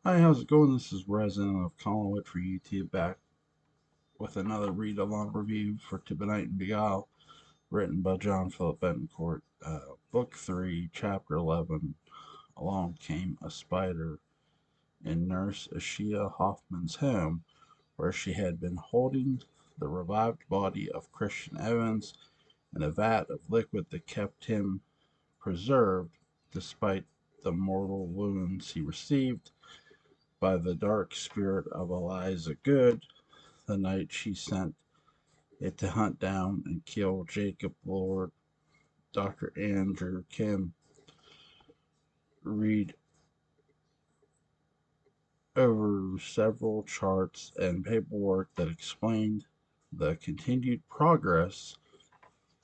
Hi, how's it going? This is Resident of Collinwood for YouTube back with another read along review for Benight and Beguile, written by John Philip Betancourt. Book 3, Chapter 11. Along came a spider in Nurse Ashia Hoffman's home, where she had been holding the revived body of Christian Evans in a vat of liquid that kept him preserved despite the mortal wounds he received by the dark spirit of Eliza Good the night she sent it to hunt down and kill Jacob Lord. Dr. Andrew Kim read over several charts and paperwork that explained the continued progress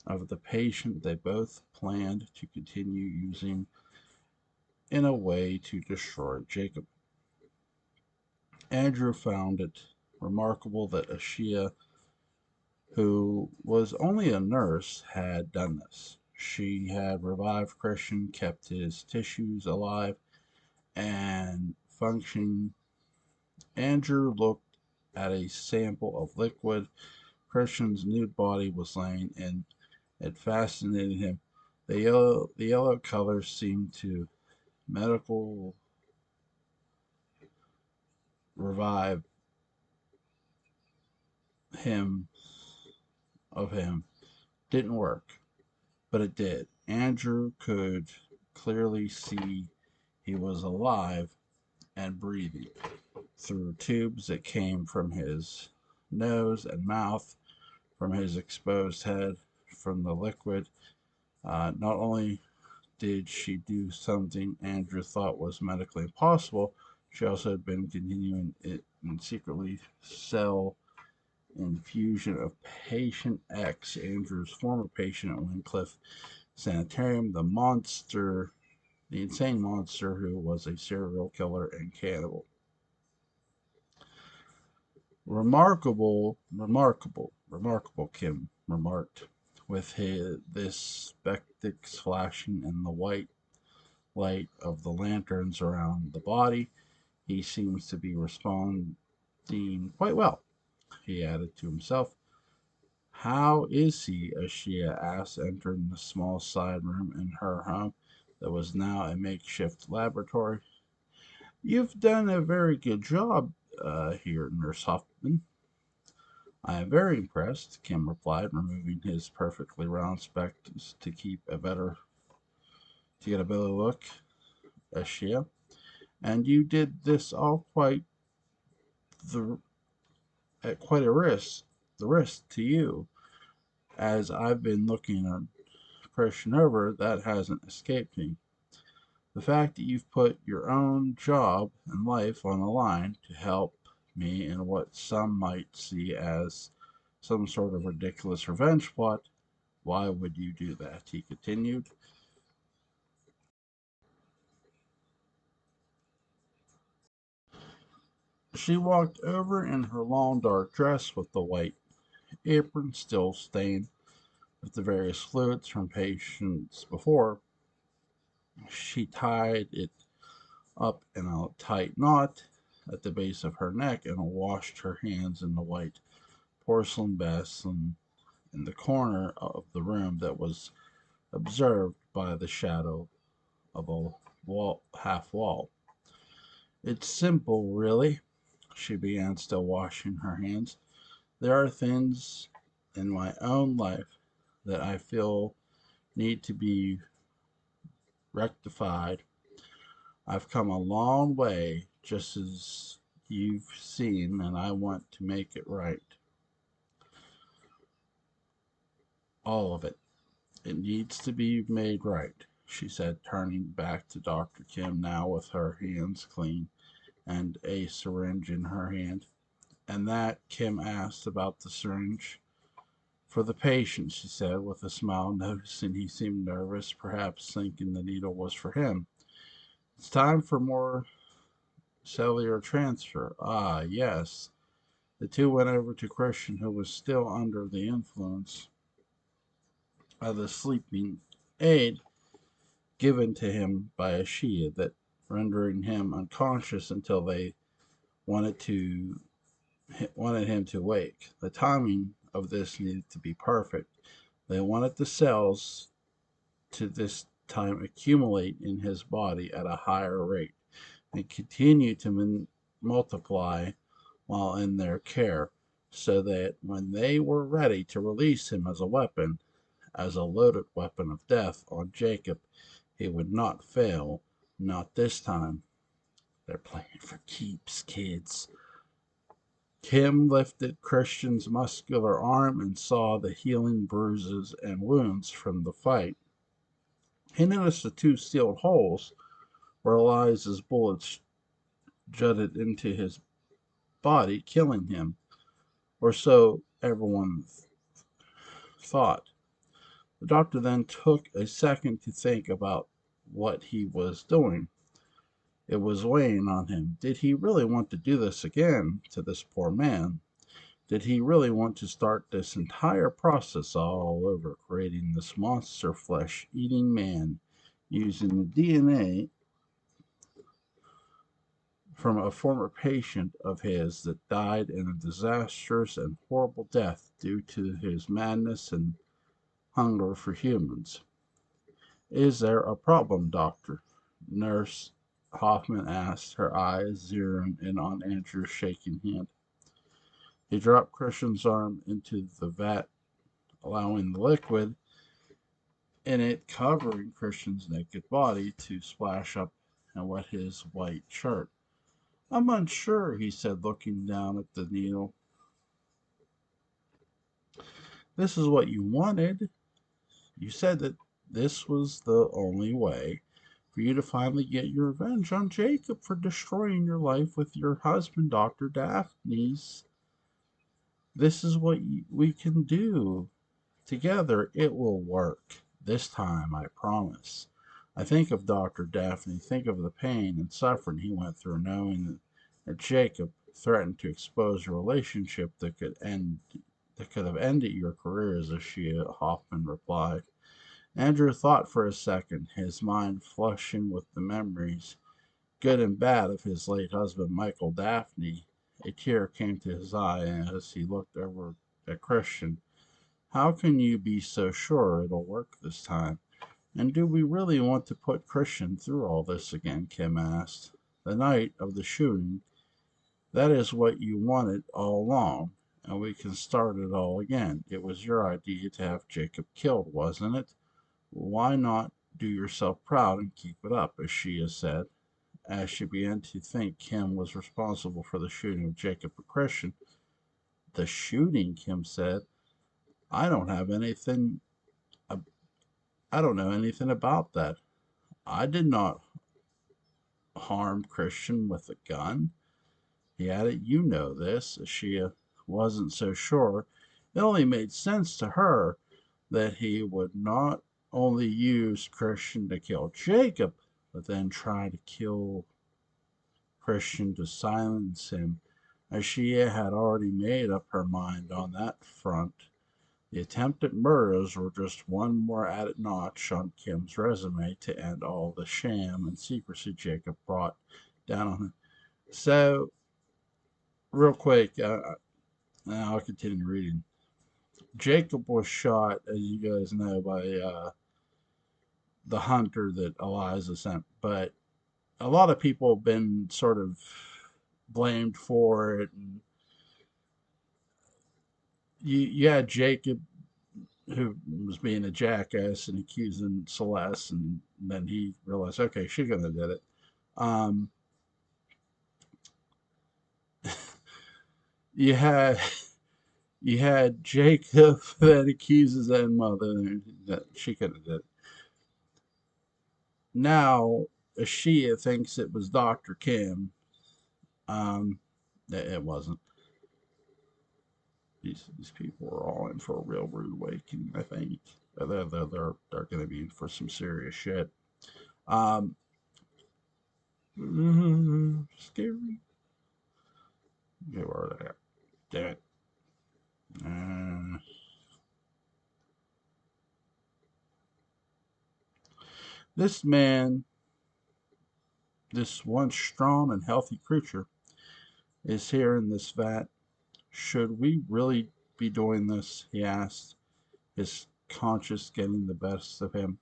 of the patient they both planned to continue using in a way to destroy Jacob. Andrew found it remarkable that Ashia, who was only a nurse, had done this. She had revived Christian, kept his tissues alive and functioning. Andrew looked at a sample of liquid Christian's nude body was laying in. It fascinated him. The yellow color seemed to medical revive him of him. Didn't work, but it did. Andrew could clearly see he was alive and breathing through tubes that came from his nose and mouth, from his exposed head, from the liquid. Not only did she do something Andrew thought was medically impossible, she also had been continuing it and secretly cell infusion of patient X, Andrew's former patient at Wincliffe Sanitarium, the insane monster who was a serial killer and cannibal. Remarkable, Kim remarked, with this spectacle flashing in the white light of the lanterns around the body. He seems to be responding quite well, he added to himself. How is he? Ashia asked, entering the small side room in her home that was now a makeshift laboratory. You've done a very good job here, Nurse Hoffman. I am very impressed, Kim replied, removing his perfectly round spectacles to get a better look. Ashia, and you did this all the at quite a risk. The risk to you, as I've been looking at Christian over, that hasn't escaped me. The fact that you've put your own job and life on the line to help me in what some might see as some sort of ridiculous revenge plot. Why would you do that? He continued. She walked over in her long dark dress with the white apron still stained with the various fluids from patients before. She tied it up in a tight knot at the base of her neck and washed her hands in the white porcelain basin in the corner of the room that was observed by the shadow of a half wall. It's simple, really, she began, still washing her hands. There are things in my own life that I feel need to be rectified. I've come a long way, just as you've seen, and I want to make it right. All of it. It needs to be made right, she said, turning back to Dr. Kim now with her hands clean and a syringe in her hand. And that, Kim asked about the syringe. For the patient, she said with a smile, noticing he seemed nervous, perhaps thinking the needle was for him. It's time for more cellular transfer. Ah, yes. The two went over to Christian, who was still under the influence of the sleeping aid given to him by Ashia that rendering him unconscious until they wanted to wanted him to wake. The timing of this needed to be perfect. They wanted the cells to this time accumulate in his body at a higher rate and continue to multiply while in their care, so that when they were ready to release him as a weapon, as a loaded weapon of death on Jacob, he would not fail, not this time. They're playing for keeps, kids. Kim lifted Christian's muscular arm and saw the healing bruises and wounds from the fight. He noticed the two sealed holes where Eliza's bullets jutted into his body, killing him, or so everyone thought. The doctor then took a second to think about what he was doing. It was weighing on him. Did he really want to do this again to this poor man? Did he really want to start this entire process all over, creating this monster flesh eating man using the DNA from a former patient of his that died in a disastrous and horrible death due to his madness and hunger for humans? Is there a problem, doctor? Nurse Hoffman asked, her eyes zeroing in on Andrew's shaking hand. He dropped Christian's arm into the vat, allowing the liquid in it covering Christian's naked body to splash up and wet his white shirt. I'm unsure, he said, looking down at the needle. This is what you wanted. You said that this was the only way for you to finally get your revenge on Jacob for destroying your life with your husband, Dr. Daphne's. This is what we can do. Together, it will work. This time, I promise. I think of Dr. Daphne, think of the pain and suffering he went through knowing that Jacob threatened to expose a relationship that could have ended your career, as Ashia Hoffman replied. Andrew thought for a second, his mind flushing with the memories, good and bad, of his late husband, Michael Daphne. A tear came to his eye as he looked over at Christian. How can you be so sure it'll work this time? And do we really want to put Christian through all this again? Kim asked. The night of the shooting, that is what you wanted all along, and we can start it all again. It was your idea to have Jacob killed, wasn't it? Why not do yourself proud and keep it up, as Shia said, as she began to think Kim was responsible for the shooting of Jacob and Christian. The shooting, Kim said. I don't have anything, I don't know anything about that. I did not harm Christian with a gun. He added, you know this. As Shia wasn't so sure, it only made sense to her that he would not only use Christian to kill Jacob, but then try to kill Christian to silence him, as she had already made up her mind on that front. The attempted murders were just one more added notch on Kim's resume to end all the sham and secrecy Jacob brought down on him. So, real quick, I'll continue reading. Jacob was shot, as you guys know, by the hunter that Eliza sent, but a lot of people have been sort of blamed for it. And you had Jacob, who was being a jackass and accusing Celeste, and then he realized, okay, she's gonna did it. Um, you had you had Jacob that accuses that mother that she could have did it. Now Ashia thinks it was Dr. Kim. Um, it wasn't. These people are all in for a real rude awakening. I think they're going to be in for some serious shit. Um, scary. You are there. Damn it. Uh, this man This once strong and healthy creature is here in this vat. Should we really be doing this? He asked, his conscience getting the best of him.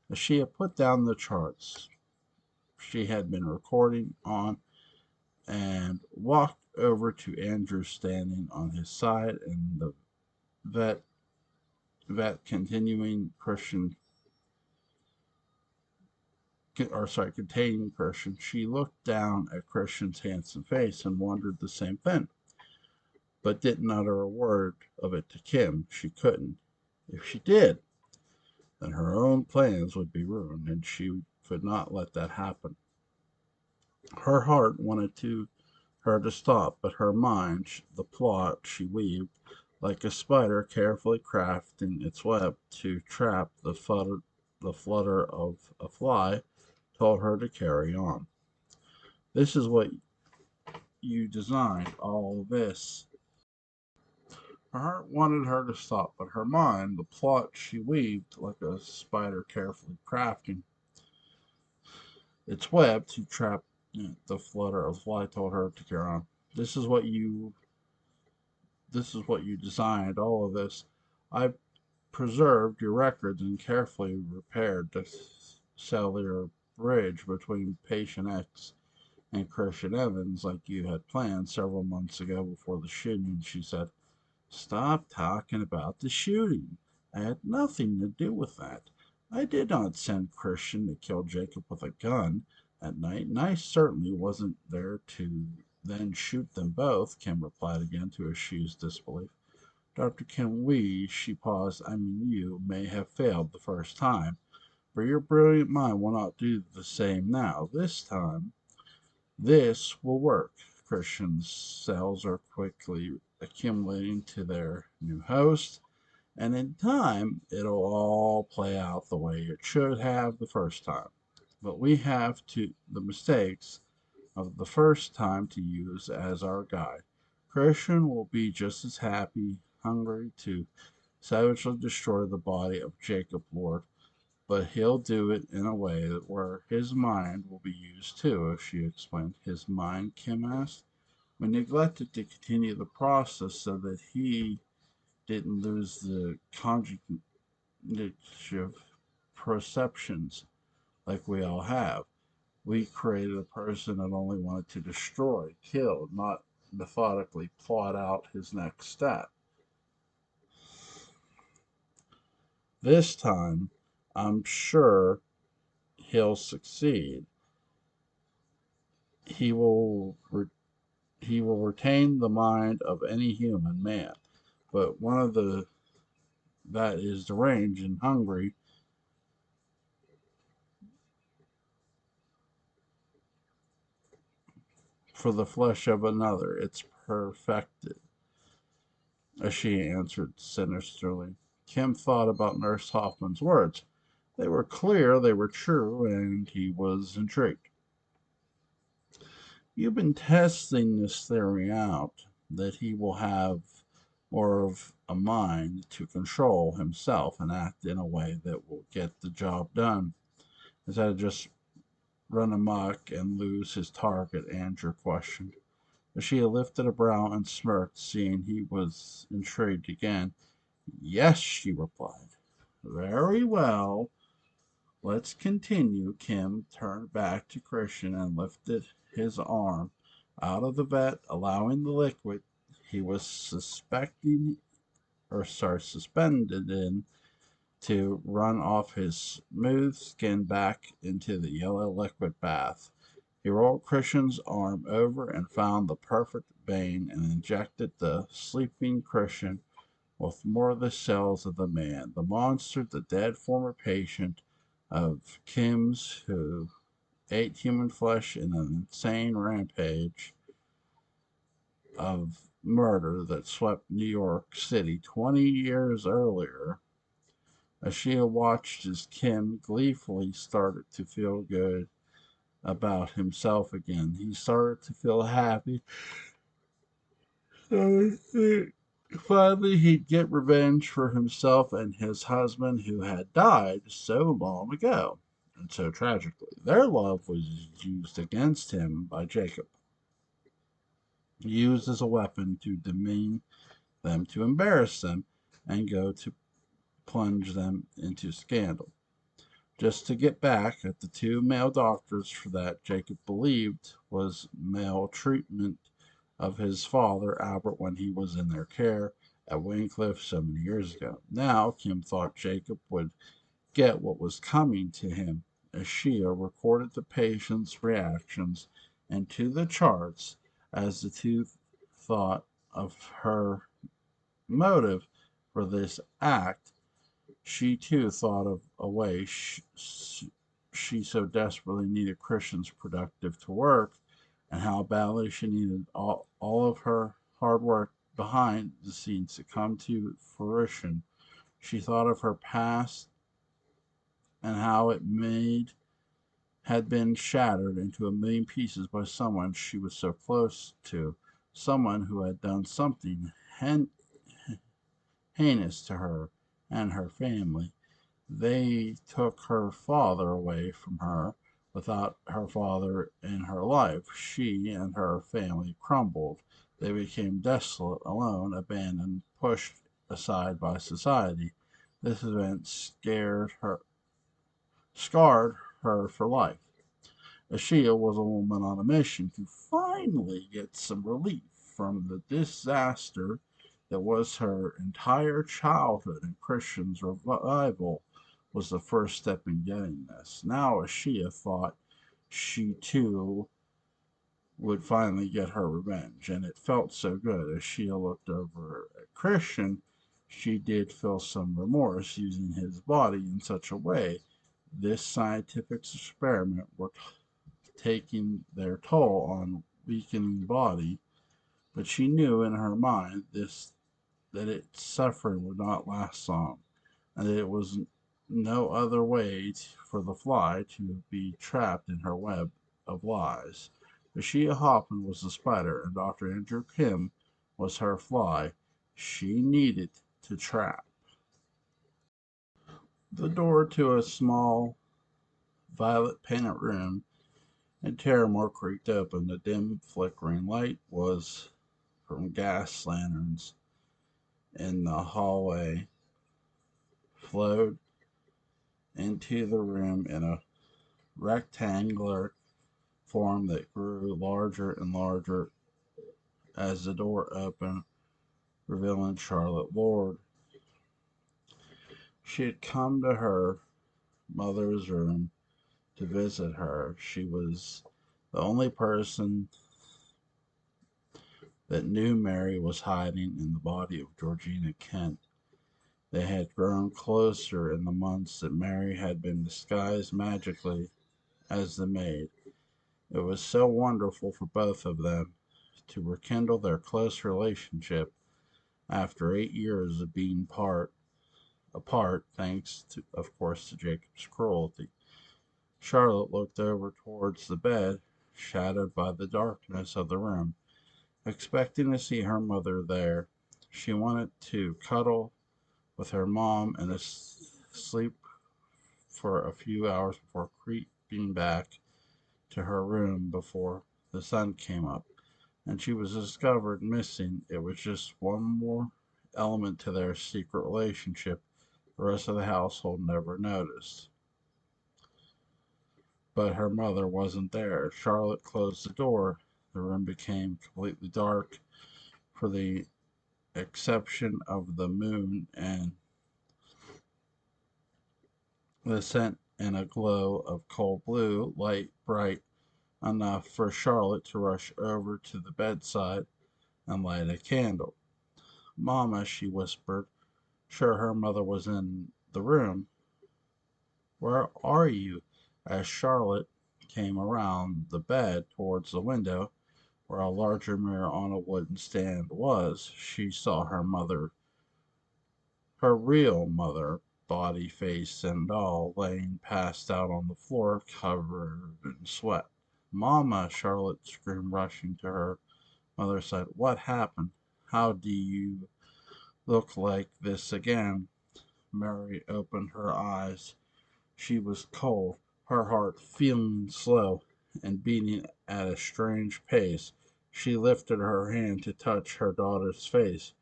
As she had put down the charts she had been recording on and walked over to Andrew standing on his side and the vet continuing Christian containing Christian. She looked down at Christian's handsome face and wondered the same thing, but didn't utter a word of it to Kim. She couldn't. If she did, then her own plans would be ruined, and she could not let that happen. Her heart wanted her to stop, but her mind, the plot she weaved, like a spider carefully crafting its web to trap the flutter of a fly, told her to carry on. This is what you designed, all this. Her heart wanted her to stop, but her mind, the plot she weaved, like a spider carefully crafting its web to trap the flutter of a fly, told her to carry on. This is what you designed, all of this. I preserved your records and carefully repaired the cellular bridge between patient X and Christian Evans like you had planned several months ago before the shooting, she said. Stop talking about the shooting. I had nothing to do with that. I did not send Christian to kill Jacob with a gun at night, and I certainly wasn't there to then shoot them both, Kim replied again to eschew disbelief. Dr. Kim, she paused, I mean you, may have failed the first time, but your brilliant mind will not do the same now. This time, this will work. Christian's cells are quickly accumulating to their new host, and in time, it'll all play out the way it should have the first time. But we have the mistakes of the first time to use as our guide. Christian will be just as happy, hungry to savagely destroy the body of Jacob Lord, but he'll do it in a way where his mind will be used too, as she explained. His mind, Kim asked. We neglected to continue the process so that he didn't lose the cognitive perceptions like we all have. We created a person that only wanted to destroy, kill, not methodically plot out his next step. This time, I'm sure he'll succeed. He will he will retain the mind of any human man, but one of the that is deranged and hungry for the flesh of another. It's perfected, as she answered sinisterly. Kim thought about Nurse Hoffman's words. They were clear, they were true, and he was intrigued. You've been testing this theory out that he will have more of a mind to control himself and act in a way that will get the job done instead of just run amok and lose his target, Andrew questioned. She lifted a brow and smirked, seeing he was intrigued again. Yes, she replied. Very well. Let's continue. Kim turned back to Christian and lifted his arm out of the vat, allowing the liquid he was suspended in to run off his smooth skin back into the yellow liquid bath. He rolled Christian's arm over and found the perfect vein and injected the sleeping Christian with more of the cells of the man. The monster, the dead former patient of Kim's, who ate human flesh in an insane rampage of murder that swept New York City 20 years earlier. As she watched as Kim gleefully started to feel good about himself again, he started to feel happy. Finally, he'd get revenge for himself and his husband who had died so long ago. and so tragically. Their love was used against him by Jacob, used as a weapon to demean them, to embarrass them, and go to plunge them into scandal. Just to get back at the two male doctors for that Jacob believed was maltreatment of his father, Albert, when he was in their care at Wincliffe so many years ago. Now, Kim thought Jacob would get what was coming to him. Ashia recorded the patient's reactions into the charts as the two thought of her motive for this act. She too thought of a way she so desperately needed Christians productive to work, and how badly she needed all of her hard work behind the scenes to come to fruition. She thought of her past and how it made had been shattered into a million pieces by someone she was so close to, someone who had done something heinous to her and her family. They took her father away from her. Without her father in her life, she and her family crumbled. They became desolate, alone, abandoned, pushed aside by society. This event scarred her for life. Ashia was a woman on a mission to finally get some relief from the disaster that was her entire childhood, and Christian's revival was the first step in getting this. Now Ashia thought she too would finally get her revenge, and it felt so good. As Ashia looked over at Christian, she did feel some remorse using his body in such a way. This scientific experiment was taking their toll on weakening body, but she knew in her mind that its suffering would not last long, and that it was no other way for the fly to be trapped in her web of lies. Ashia Hoffman was the spider, and Dr. Andrew Kim was her fly she needed to trap. The door to a small, violet painted room in Terramore creaked open. The dim, flickering light was from gas lanterns in the hallway, flowed into the room in a rectangular form that grew larger and larger as the door opened, revealing Charlotte Lord. She had come to her mother's room to visit her. She was the only person that knew Mary was hiding in the body of Georgina Kent. They had grown closer in the months that Mary had been disguised magically as the maid. It was so wonderful for both of them to rekindle their close relationship after 8 years of being apart, thanks to, of course, to Jacob's cruelty. Charlotte looked over towards the bed, shadowed by the darkness of the room, expecting to see her mother there. She wanted to cuddle with her mom and sleep for a few hours before creeping back to her room before the sun came up, and she was discovered missing. It was just one more element to their secret relationship the rest of the household never noticed. But her mother wasn't there. Charlotte closed the door. The room became completely dark, for the exception of the moon and the scent in a glow of cold blue light, bright enough for Charlotte to rush over to the bedside and light a candle. "Mamma," she whispered, sure her mother was in the room. "Where are you?" As Charlotte came around the bed towards the window, where a larger mirror on a wooden stand was, she saw her mother, her real mother, body, face, and all, laying passed out on the floor, covered in sweat. "Mamma!" Charlotte screamed, rushing to her mother's side. "What happened? How do you look like this again?" Mary opened her eyes. She was cold. Her heart feeling slow and beating at a strange pace, she lifted her hand to touch her daughter's face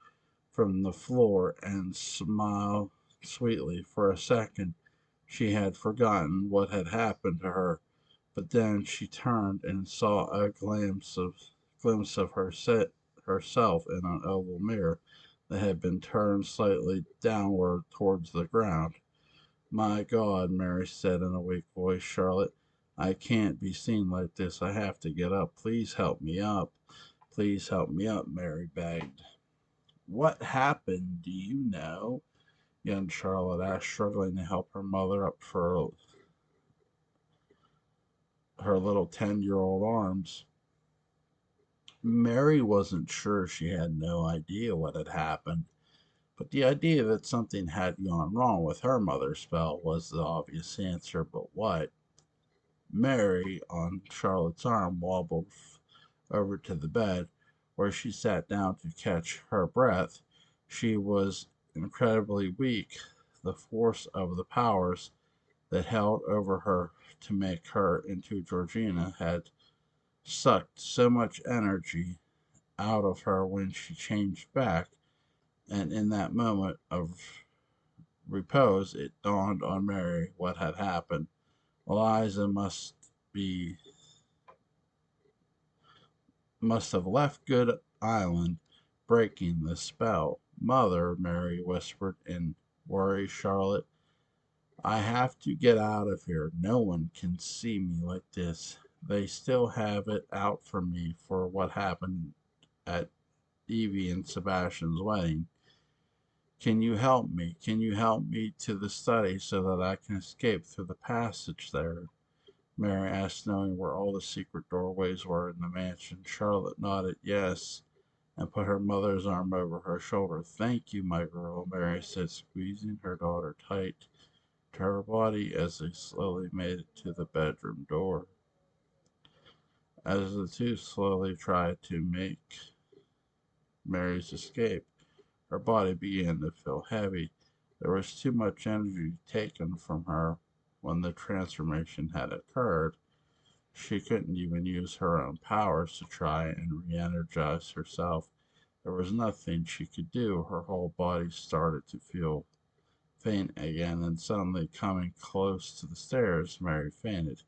from the floor and smiled sweetly. For a second she had forgotten what had happened to her, but then she turned and saw a glimpse of herself in an oval mirror that had been turned slightly downward towards the ground. "My God," Mary said in a weak voice, "Charlotte, I can't be seen like this. I have to get up. Please help me up. Please help me up," Mary begged. "What happened? Do you know?" young Charlotte asked, struggling to help her mother up for her little 10-year-old arms. Mary wasn't sure. She had no idea what had happened, but the idea that something had gone wrong with her mother's spell was the obvious answer. But what? Mary, on Charlotte's arm, wobbled over to the bed, where she sat down to catch her breath. She was incredibly weak. The force of the powers that held over her to make her into Georgina had sucked so much energy out of her when she changed back, and in that moment of repose it dawned on Mary what had happened. Eliza be must have left Good Island, breaking the spell. "Mother," Mary whispered in worry, "Charlotte, I have to get out of here. No one can see me like this. They still have it out for me for what happened at Evie and Sebastian's wedding. Can you help me? Can you help me to the study so that I can escape through the passage there?" Mary asked, knowing where all the secret doorways were in the mansion. Charlotte nodded yes and put her mother's arm over her shoulder. "Thank you, my girl," Mary said, squeezing her daughter tight to her body as they slowly made it to the bedroom door. As the two slowly tried to make Mary's escape, her body began to feel heavy. There was too much energy taken from her when the transformation had occurred. She couldn't even use her own powers to try and re energize herself. There was nothing she could do. Her whole body started to feel faint again, and suddenly coming close to the stairs, Mary fainted.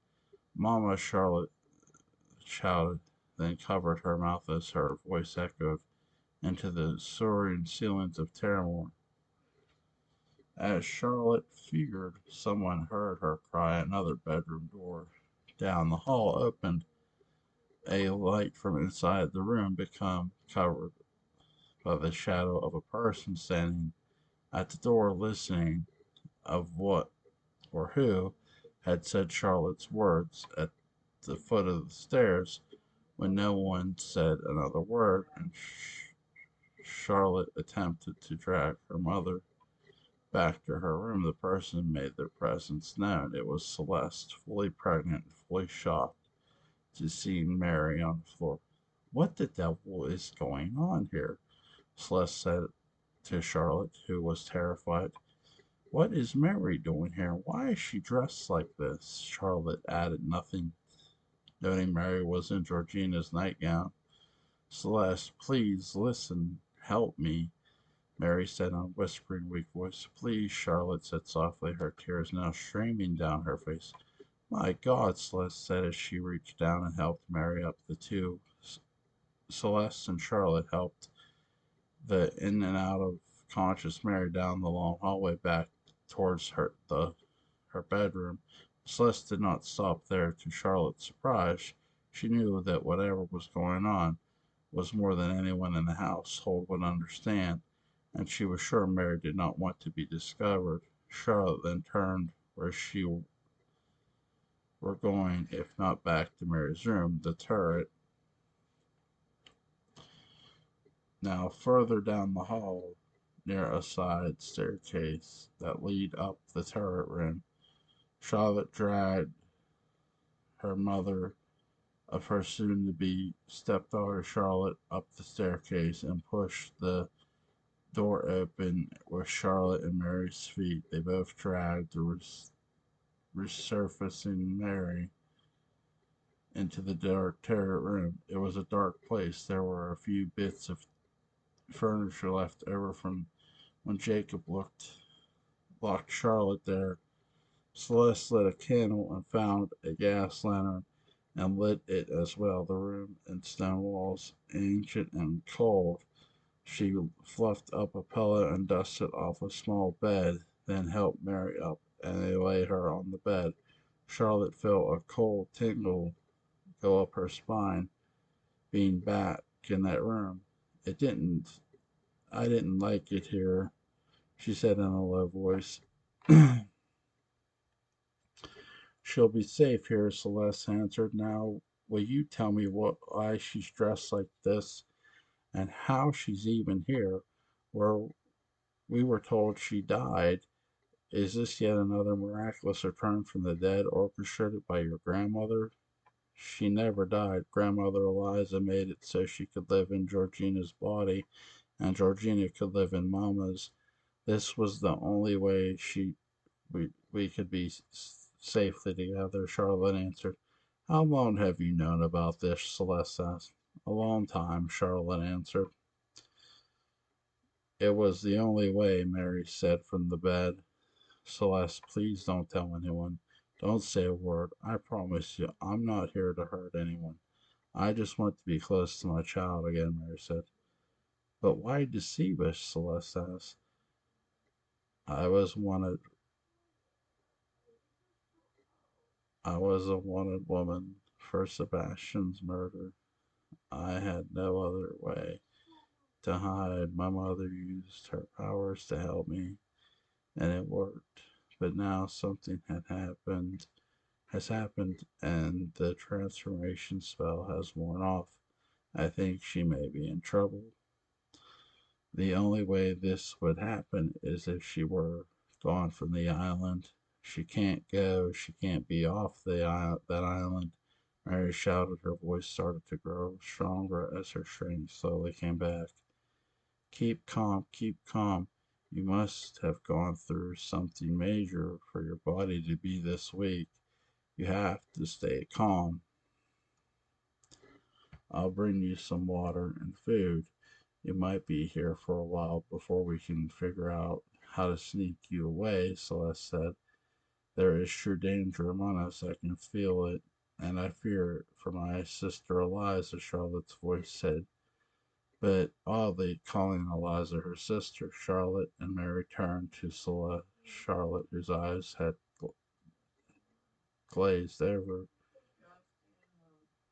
"Mama!" Charlotte shouted, then covered her mouth as her voice echoed into the soaring ceilings of Terramore. As Charlotte feared, someone heard her cry. Another bedroom door down the hall opened. A light from inside the room became covered by the shadow of a person standing at the door, listening of what or who had said Charlotte's words at the foot of the stairs when no one said another word, and Charlotte attempted to drag her mother back to her room. The person made their presence known. It was Celeste, fully pregnant, fully shocked to see Mary on the floor. "What the devil is going on here?" Celeste said to Charlotte, who was terrified. "What is Mary doing here? Why is she dressed like this?" Charlotte added nothing, noting Mary was in Georgina's nightgown. "Celeste, please listen. Help me," Mary said in a whispering, weak voice. "Please," Charlotte said softly, her tears now streaming down her face. "My God," Celeste said as she reached down and helped Mary up. The two, Celeste and Charlotte, helped the in and out of conscious Mary down the long hallway back towards her bedroom. Celeste did not stop there. To Charlotte's surprise, she knew that whatever was going on was more than anyone in the household would understand, and she was sure Mary did not want to be discovered. Charlotte then turned where she were going, if not back to Mary's room, the turret. Now further down the hall, near a side staircase that lead up the turret room, Charlotte dragged her mother of her soon-to-be stepdaughter Charlotte up the staircase and pushed the door open with Charlotte and Mary's feet. They both dragged the resurfacing Mary into the dark turret room. It was a dark place. There were a few bits of furniture left over from when Jacob locked Charlotte there. Celeste lit a candle and found a gas lantern and lit it as well. The room and stone walls, ancient and cold. She fluffed up a pillow and dusted off a small bed, then helped Mary up, and they laid her on the bed. Charlotte felt a cold tingle go up her spine, being back in that room. It didn't, I didn't like it here, she said in a low voice. She'll be safe here, Celeste answered. Now, will you tell me why she's dressed like this and how she's even here, where we were told she died? Is this yet another miraculous return from the dead orchestrated by your grandmother? She never died. Grandmother Eliza made it so she could live in Georgina's body and Georgina could live in Mama's. This was the only way we could be safely together, Charlotte answered. How long have you known about this? Celeste asked. A long time, Charlotte answered. It was the only way, Mary said from the bed. Celeste, please don't tell anyone. Don't say a word. I promise you, I'm not here to hurt anyone. I just want to be close to my child again, Mary said. But why deceive us? Celeste asked. I was wanted. I was a wanted woman for Sebastian's murder. I had no other way to hide. My mother used her powers to help me, and it worked. But now something has happened, and the transformation spell has worn off. I think she may be in trouble. The only way this would happen is if she were gone from the island. She can't go. She can't be off that island. Mary shouted. Her voice started to grow stronger as her strength slowly came back. Keep calm. Keep calm. You must have gone through something major for your body to be this weak. You have to stay calm. I'll bring you some water and food. You might be here for a while before we can figure out how to sneak you away, Celeste said. There is true danger among us. I can feel it, and I fear it for my sister Eliza, Charlotte's voice said. But oddly, calling Eliza her sister, Charlotte and Mary turned to Celeste. Charlotte, whose eyes had glazed over.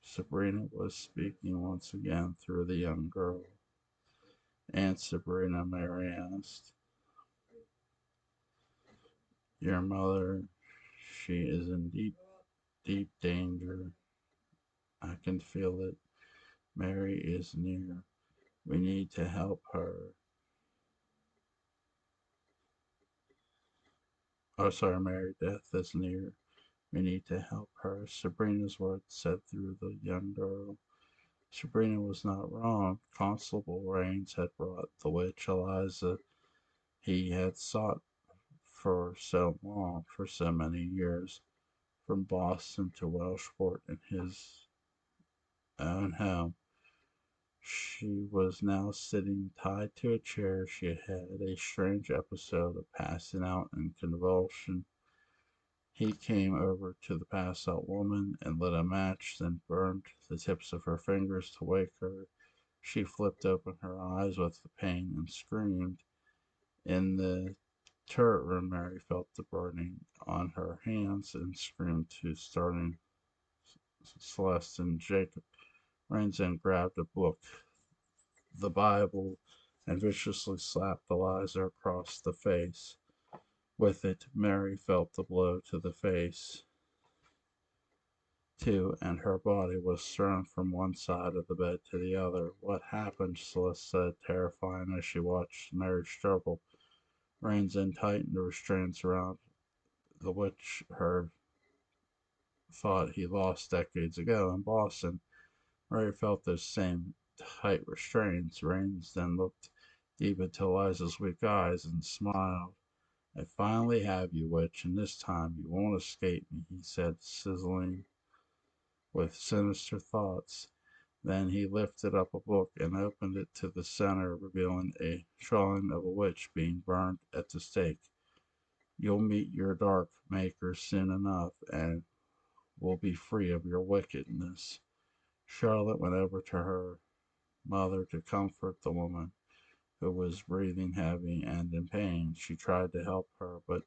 Sabrina was speaking once again through the young girl. Aunt Sabrina, Mary asked, your mother, she is in deep, deep danger. I can feel it. Mary is near. We need to help her. Oh, sorry, Mary, death is near. We need to help her. Sabrina's words said through the young girl. Sabrina was not wrong. Constable Rains had brought the witch Eliza he had sought for so long, for so many years, from Boston to Welshport in his own home. She was now sitting tied to a chair. She had had a strange episode of passing out in convulsion. He came over to the passed out woman and lit a match, then burned the tips of her fingers to wake her. She flipped open her eyes with the pain and screamed. In the turret room, Mary felt the burning on her hands and screamed to starting Celeste and Jacob. Rains then grabbed a book, the Bible, and viciously slapped Eliza across the face. With it, Mary felt the blow to the face, too, and her body was thrown from one side of the bed to the other. What happened? Celeste said, terrified as she watched Mary struggle. Rains then tightened the restraints around the witch her thought he lost decades ago in Boston. Mary felt those same tight restraints. Rains then looked deep into Eliza's weak eyes and smiled. I finally have you, witch, and this time you won't escape me, he said, sizzling with sinister thoughts. Then he lifted up a book and opened it to the center, revealing a drawing of a witch being burned at the stake. You'll meet your dark maker soon enough, and will be free of your wickedness. Charlotte went over to her mother to comfort the woman, who was breathing heavy and in pain. She tried to help her, but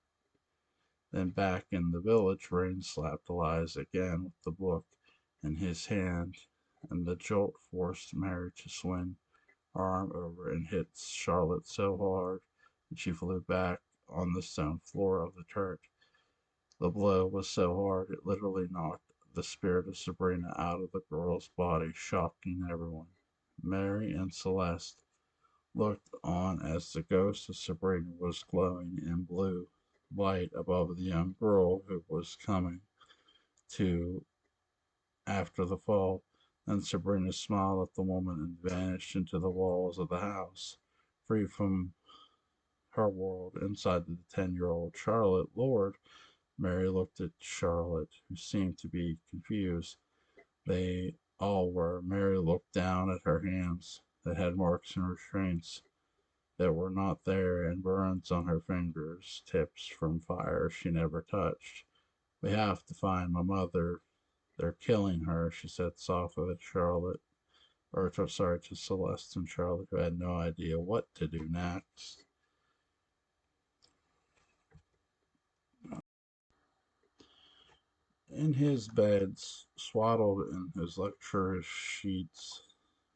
then back in the village, Rain slapped Elias again with the book in his hand, and the jolt forced Mary to swing her arm over and hit Charlotte so hard that she flew back on the stone floor of the church. The blow was so hard it literally knocked the spirit of Sabrina out of the girl's body, shocking everyone. Mary and Celeste looked on as the ghost of Sabrina was glowing in blue light above the young girl who was coming to after the fall. Then Sabrina smiled at the woman and vanished into the walls of the house, free from her world inside the 10-year-old Charlotte. Lord, Mary looked at Charlotte, who seemed to be confused. They all were. Mary looked down at her hands that had marks and restraints that were not there, and burns on her fingers tips from fire she never touched. We have to find my mother. They're killing her, she said softly to Charlotte, to Celeste and Charlotte, who had no idea what to do next. In his bed, swaddled in his luxurious sheets,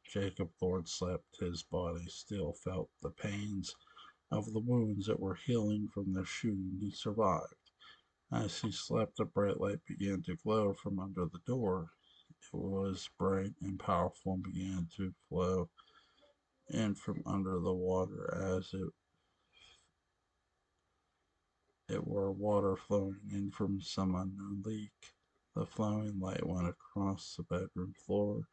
Jacob Lord slept. His body still felt the pains of the wounds that were healing from the shooting he survived. As he slept, a bright light began to glow from under the door. It was bright and powerful and began to flow in from under the water as it were water flowing in from some unknown leak. The flowing light went across the bedroom floor,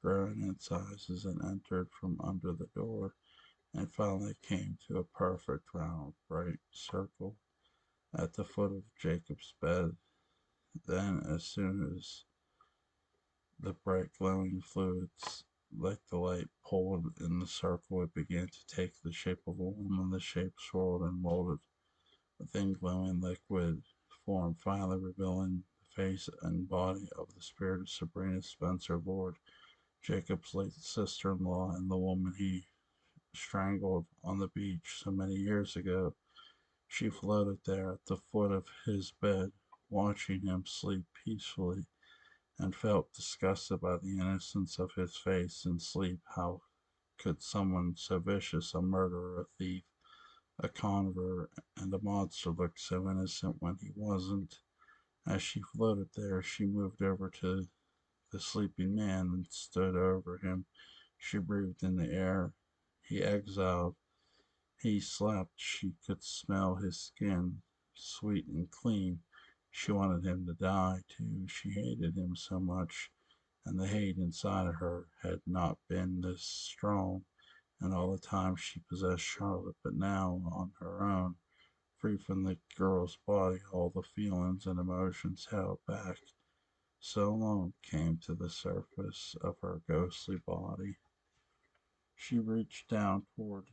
growing in size as it entered from under the door, and finally came to a perfect round, bright circle at the foot of Jacob's bed. Then, as soon as the bright glowing fluids, like the light, pulled in the circle, it began to take the shape of a woman. The shape swirled and molded within glowing liquid form, finally revealing the face and body of the spirit of Sabrina Spencer Lord, Jacob's late sister-in-law, and the woman he strangled on the beach so many years ago. She floated there at the foot of his bed, watching him sleep peacefully, and felt disgusted by the innocence of his face in sleep. How could someone so vicious, a murderer, a thief, a convert, and a monster look so innocent when he wasn't? As she floated there, she moved over to the sleeping man and stood over him. She breathed in the air he exhaled. He slept. She could smell his skin, sweet and clean. She wanted him to die, too. She hated him so much, and the hate inside of her had not been this strong in all the time she possessed Charlotte, but now, on her own, free from the girl's body, all the feelings and emotions held back so long came to the surface of her ghostly body. She reached down toward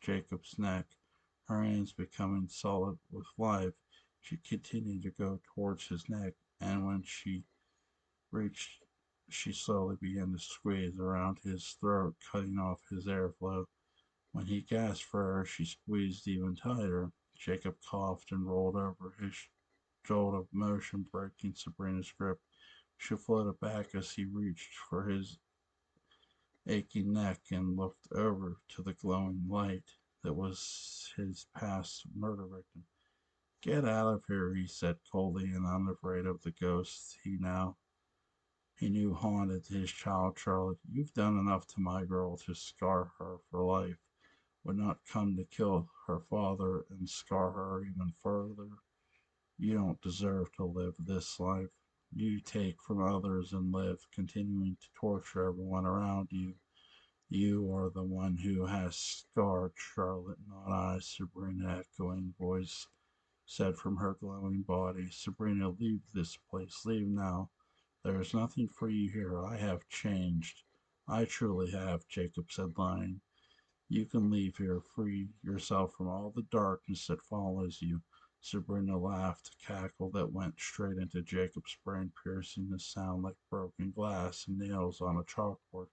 Jacob's neck, her hands becoming solid with life. She continued to go towards his neck, and when she reached, she slowly began to squeeze around his throat, cutting off his airflow. When he gasped for her, she squeezed even tighter. Jacob coughed and rolled over, his jolt of motion breaking Sabrina's grip. She floated back as he reached for his aching neck and looked over to the glowing light that was his past murder victim. Get out of here, he said coldly and unafraid of the ghosts he knew haunted his child Charlotte. You've done enough to my girl to scar her for life. Would not come to kill her father and scar her even further. You don't deserve to live this life. You take from others and live, continuing to torture everyone around you. You are the one who has scarred Charlotte, not I, Sabrina, echoing voice said from her glowing body. Sabrina, leave this place. Leave now. There is nothing for you here. I have changed. I truly have, Jacob said, lying. You can leave here, free yourself from all the darkness that follows you. Sabrina laughed, a cackle that went straight into Jacob's brain, piercing the sound like broken glass and nails on a chalkboard.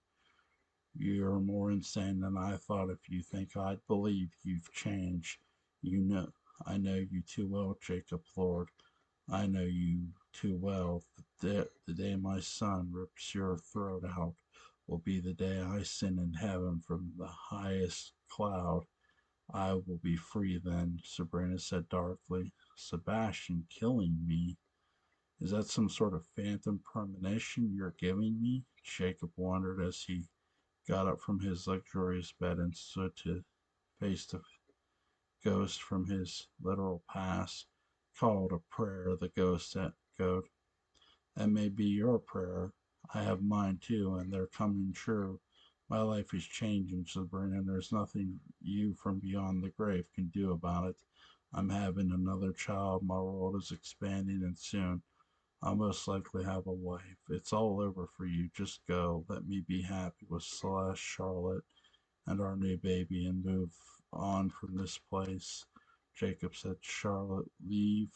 You're more insane than I thought. If you think I'd believe you've changed, you know, I know you too well, Jacob Lord. I know you too well. The day my son rips your throat out will be the day I send in heaven from the highest cloud. I will be free then, Sabrina said darkly. Sebastian killing me? Is that some sort of phantom premonition you're giving me? Jacob wondered as he got up from his luxurious bed and stood to face the ghost from his literal past. Called a prayer, the ghost echoed. That may be your prayer. I have mine too, and they're coming true. My life is changing, Sabrina, and there's nothing you from beyond the grave can do about it. I'm having another child, my world is expanding, and soon I'll most likely have a wife. It's all over for you. Just go. Let me be happy with Celeste, Charlotte, and our new baby and move on from this place. Jacob said, Charlotte, leave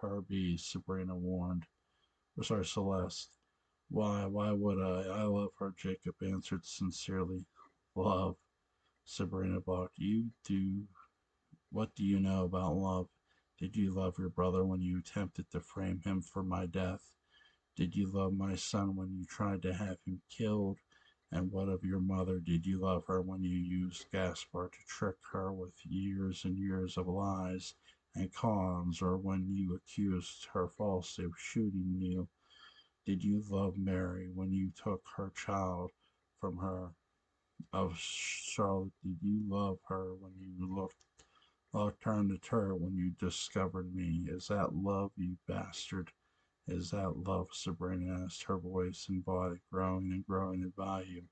her be, Sabrina warned. Or sorry, Celeste. Why would I? I love her, Jacob answered sincerely. Love, Sabrina balked. You do. What do you know about love? Did you love your brother when you attempted to frame him for my death? Did you love my son when you tried to have him killed? And what of your mother? Did you love her when you used Gaspar to trick her with years and years of lies and cons, or when you accused her falsely of shooting you? Did you love Mary when you took her child from her? Of Charlotte, did you love her when you looked her in the turret when you discovered me? Is that love, you bastard? Is that love? Sabrina asked, her voice and body growing and growing in value,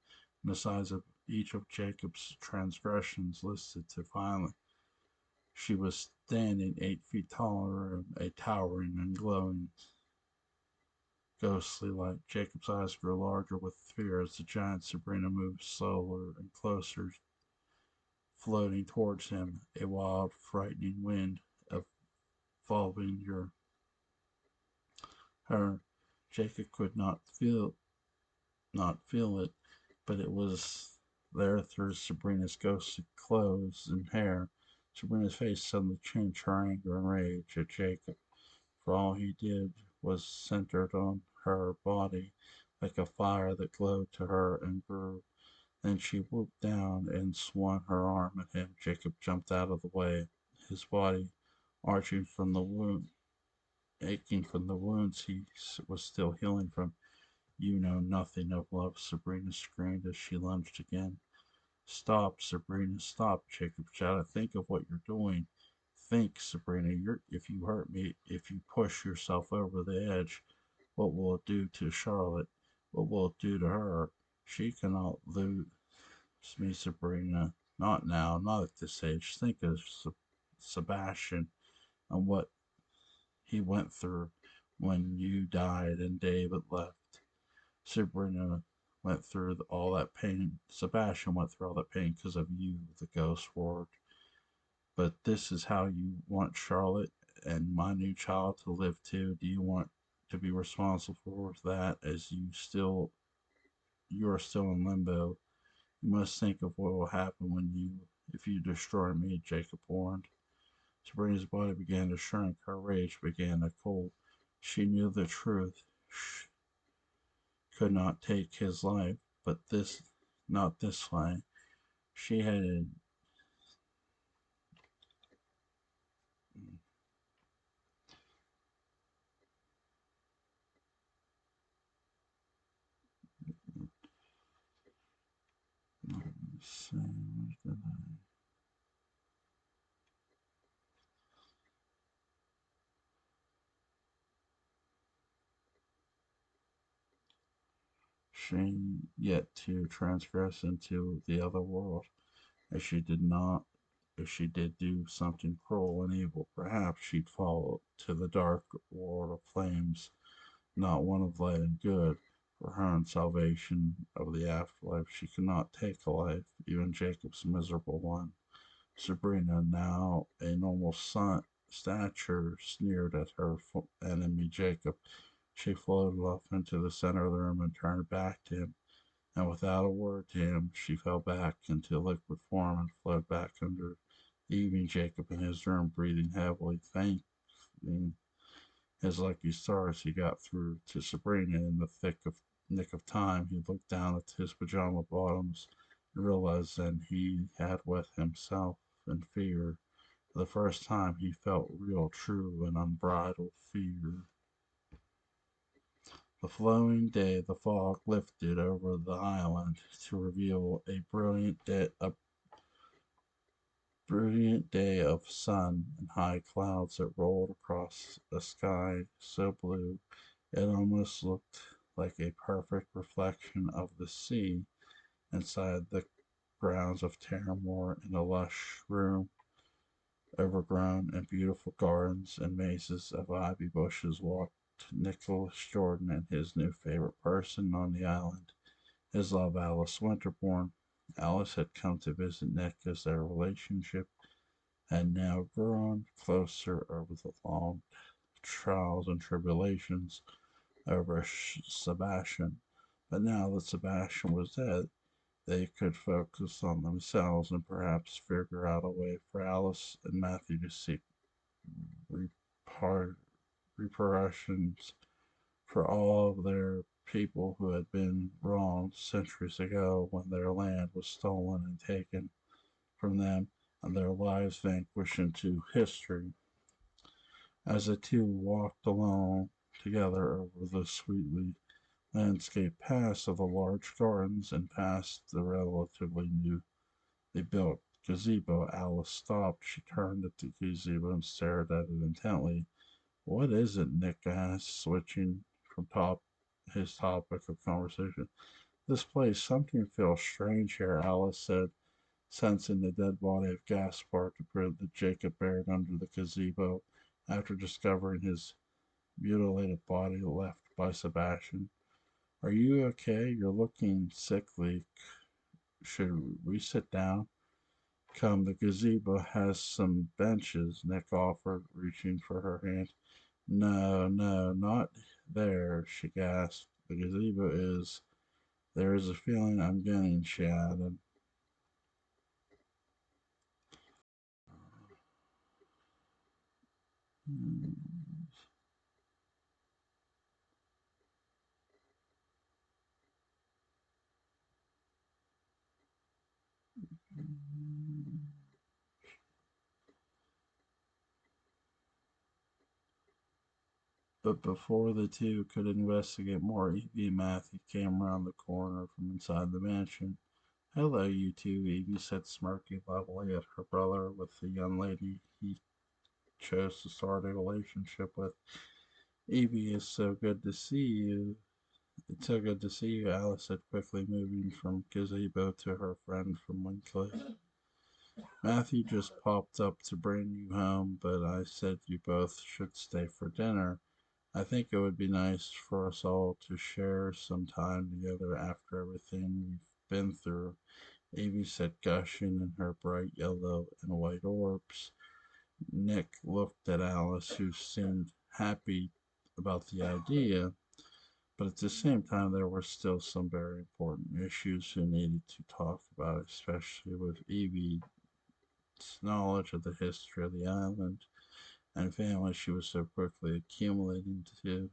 and the size of each of Jacob's transgressions listed to violence. She was standing 8 feet tall in a room, a towering and glowing ghostly light. Jacob's eyes grew larger with fear as the giant Sabrina moved slower and closer, floating towards him, a wild, frightening wind enveloping her. Jacob could not feel it, but it was there through Sabrina's ghostly clothes and hair. Sabrina's face suddenly changed her anger and rage at Jacob, for all he did was centered on her body like a fire that glowed to her and grew. Then she whooped down and swung her arm at him. Jacob jumped out of the way, his body arching from the wound, aching from the wounds he was still healing from. You know nothing of love, Sabrina screamed as she lunged again. Stop, Sabrina, stop, Jacob shouted. Think of what you're doing. Think, Sabrina, if you hurt me, if you push yourself over the edge, what will it do to Charlotte? What will it do to her? She cannot lose me, Sabrina. Not now, not at this age. Think of Sebastian and what he went through when you died and David left. Sabrina went through all that pain. Sebastian went through all that pain because of you, the ghost ward. But this is how you want Charlotte and my new child to live too. Do you want to be responsible for that as you are still in limbo? You must think of what will happen if you destroy me, Jacob warned. Sabrina's body began to shrink. Her rage began to cool. She knew the truth. She could not take his life, but not this way. She had she yet to transgress into the other world? If she did not, if she did do something cruel and evil, perhaps she'd fall to the dark world of flames, not one of light and good. For her own salvation of the afterlife, she could not take a life, even Jacob's miserable one. Sabrina, now a normal stature, sneered at her enemy Jacob. She floated off into the center of the room and turned back to him, and without a word to him, she fell back into liquid form and flowed back under leaving Jacob in his room, breathing heavily, thanking his lucky stars he got through to Sabrina in the nick of time. He looked down at his pajama bottoms and realized that he had with himself in fear. For the first time he felt real, true, and unbridled fear. The following day the fog lifted over the island to reveal a brilliant day of sun and high clouds that rolled across a sky so blue it almost looked like a perfect reflection of the sea inside the grounds of Terramore. In a lush room overgrown and beautiful gardens and mazes of ivy bushes walked Nicholas Jordan and his new favorite person on the island, his love Alice Winterbourne. Alice had come to visit Nick as their relationship had now grown closer over the long trials and tribulations over Sebastian. But now that Sebastian was dead, they could focus on themselves and perhaps figure out a way for Alice and Matthew to seek repar- reparations for all of their people who had been wronged centuries ago when their land was stolen and taken from them and their lives vanquished into history. As the two walked along together over the sweetly landscaped paths of the large gardens and past the relatively newly built gazebo, Alice stopped. She turned at the gazebo and stared at it intently. "What is it?" Nick asked, switching from his topic of conversation. "This place, something feels strange here," Alice said, sensing the dead body of Gaspar to prove that Jacob buried under the gazebo after discovering his mutilated body left by Sebastian. "Are you okay? You're looking sickly. Should we sit down?" "Come, the gazebo has some benches," Nick offered, reaching for her hand. "No, no, not there," she gasped. "The gazebo is. There is a feeling I'm getting," she added. But before the two could investigate more, Evie and Matthew came around the corner from inside the mansion. "Hello, you two," Evie said, smirking levelly at her brother with the young lady he chose to start a relationship with. "Evie, it's so good to see you." "It's so good to see you," Alice said quickly, moving from gazebo to her friend from Wincliffe. "Matthew just popped up to bring you home, but I said you both should stay for dinner. I think it would be nice for us all to share some time together after everything we've been through," Amy said, gushing in her bright yellow and white orbs. Nick looked at Alice, who seemed happy about the idea, but at the same time there were still some very important issues who needed to talk about, especially with Evie's knowledge of the history of the island and family she was so quickly accumulating to.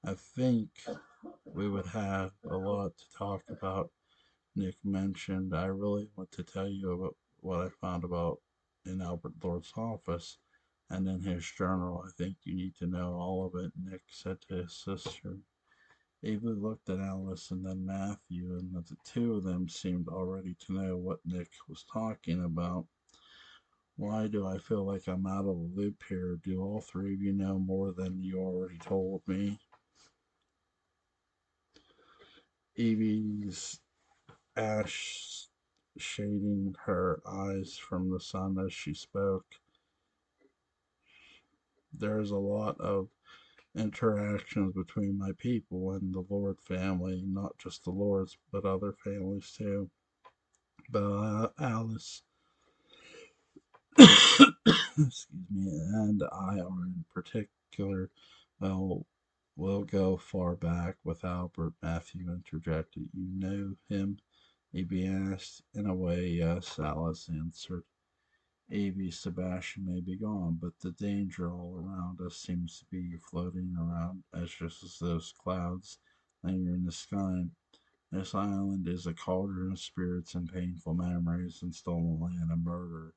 "I think we would have a lot to talk about," Nick mentioned. "I really want to tell you about what I found about in Albert Lord's office and in his journal. I think you need to know all of it," Nick said to his sister. Ava looked at Alice and then Matthew, and the two of them seemed already to know what Nick was talking about. "Why do I feel like I'm out of the loop here? Do all three of you know more than you already told me?" Evie's ash shading her eyes from the sun as she spoke. There's a lot of interactions between my people and the Lord family, not just the Lord's, but other families too. But Alice, excuse me, and I are in particular, well, will go far back with Albert. Matthew interjected. You know him? Evie asked. In a way, yes, Alice answered. Evie, Sebastian may be gone, but the danger all around us seems to be floating around as just as those clouds linger in the sky. This island is a cauldron of spirits and painful memories and stolen land and murder.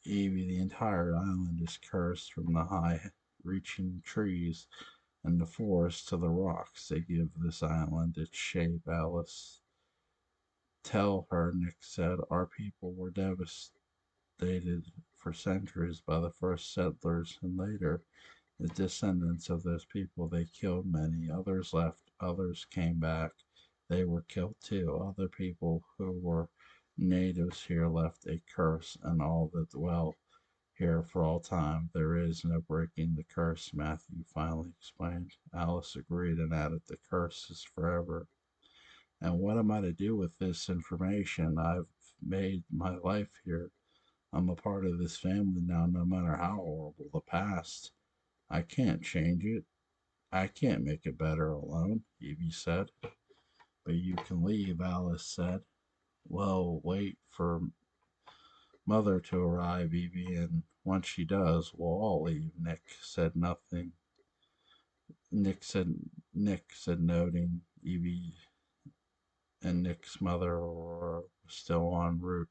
Evie, the entire island is cursed from the high reaching trees and the forest to the rocks. They give this island its shape. Alice, tell her, Nick said. Our people were devastated for centuries by the first settlers and later the descendants of those people. They killed many. Others left. Others came back. They were killed too. Other people who were natives here left a curse, and all that dwell here for all time. There is no breaking the curse, Matthew finally explained. Alice agreed and added, the curse is forever. And what am I to do with this information? I've made my life here. I'm a part of this family now, no matter how horrible the past. I can't change it. I can't make it better alone, Evie said. But you can leave, Alice said. Well, wait for Mother to arrive, Evie, and once she does, we'll all leave. Nick said, noting Evie and Nick's mother were still en route